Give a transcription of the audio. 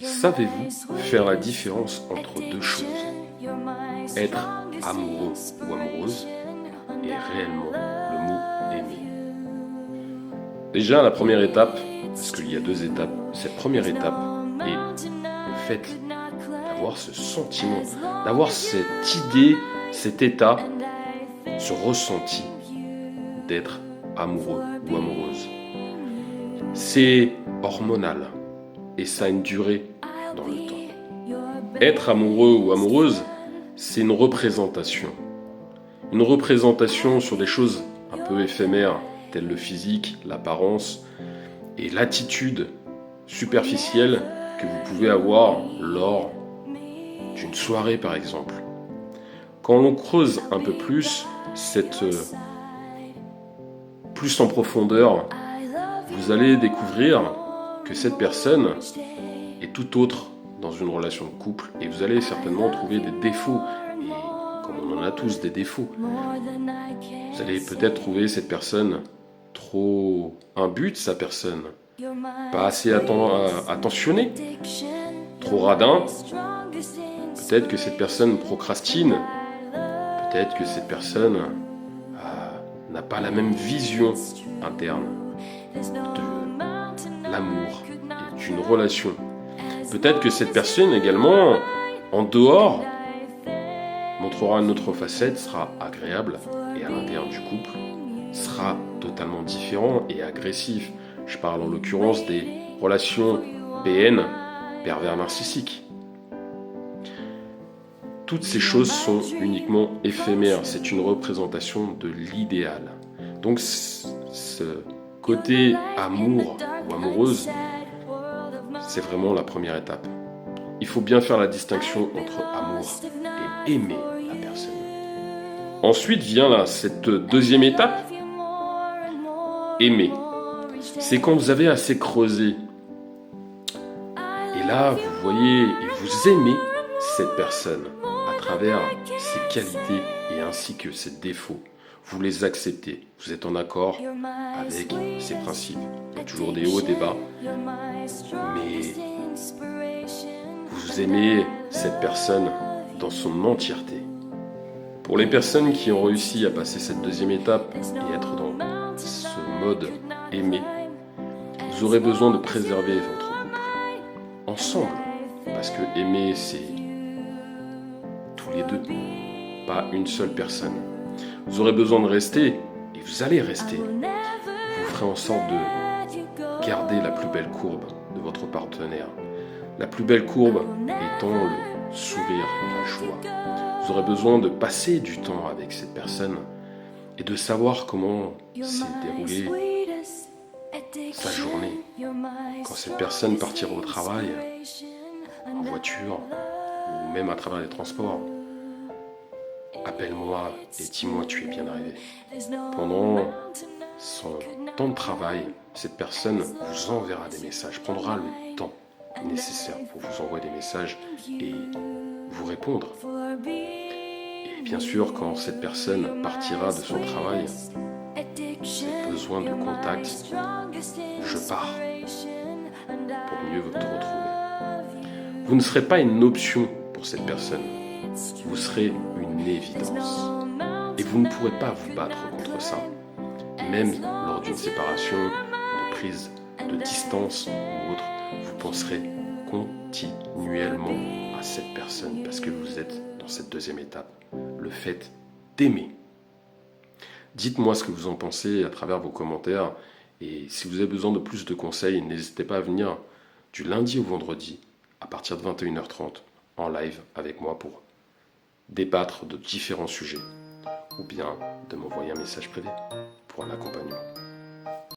Savez-vous faire la différence entre deux choses, être amoureux ou amoureuse et réellement le mot aimer? Déjà, la première étape, parce qu'il y a deux étapes, cette première étape est le fait d'avoir ce sentiment, d'avoir cette idée, cet état, ce ressenti d'être amoureux ou amoureuse. C'est hormonal et ça a une durée dans le temps. Être amoureux ou amoureuse, c'est une représentation. Une représentation sur des choses un peu éphémères, telles le physique, l'apparence et l'attitude superficielle que vous pouvez avoir lors d'une soirée par exemple. Quand l'on creuse un peu plus, plus en profondeur, vous allez découvrir que cette personne est tout autre dans une relation de couple et vous allez certainement trouver des défauts. Et comme on en a tous des défauts, vous allez peut-être trouver cette personne trop imbue de sa personne, pas assez attentionné, trop radin. Peut-être que cette personne procrastine, peut-être que cette personne n'a pas la même vision interne de l'amour et d'une relation. Peut-être que cette personne également, en dehors, montrera une autre facette, sera agréable et à l'intérieur du couple, sera totalement différent et agressif. Je parle en l'occurrence des relations PN, pervers narcissiques. Toutes ces choses sont uniquement éphémères, c'est une représentation de l'idéal. Donc ce côté amour ou amoureuse, c'est vraiment la première étape. Il faut bien faire la distinction entre amour et aimer la personne. Ensuite vient cette deuxième étape, aimer. C'est quand vous avez assez creusé. Et là, vous voyez et vous aimez cette personne à travers ses qualités et ainsi que ses défauts. Vous les acceptez, vous êtes en accord avec ses principes. Il y a toujours des hauts, des bas, mais vous aimez cette personne dans son entièreté. Pour les personnes qui ont réussi à passer cette deuxième étape et être dans ce mode aimer, vous aurez besoin de préserver votre couple ensemble, parce que aimer c'est tous les deux, pas une seule personne. Vous aurez besoin de rester, et vous allez rester. Vous ferez en sorte de garder la plus belle courbe de votre partenaire. La plus belle courbe étant le sourire, la joie. Vous aurez besoin de passer du temps avec cette personne et de savoir comment s'est déroulée sa journée. Quand cette personne partira au travail, en voiture, ou même à travers les transports, appelle-moi et dis-moi que tu es bien arrivé. Pendant son temps de travail, cette personne vous enverra des messages, prendra le temps nécessaire pour vous envoyer des messages et vous répondre. Et bien sûr, quand cette personne partira de son travail, vous avez besoin de contact, je pars pour mieux vous retrouver. Vous ne serez pas une option pour cette personne, vous serez une évidence. Et vous ne pourrez pas vous battre contre ça, même lors d'une séparation, de prise de distance ou autre, vous penserez continuellement à cette personne parce que vous êtes dans cette deuxième étape, le fait d'aimer. Dites-moi ce que vous en pensez à travers vos commentaires et si vous avez besoin de plus de conseils, n'hésitez pas à venir du lundi au vendredi à partir de 21h30 en live avec moi pour débattre de différents sujets ou bien de m'envoyer un message privé pour un accompagnement.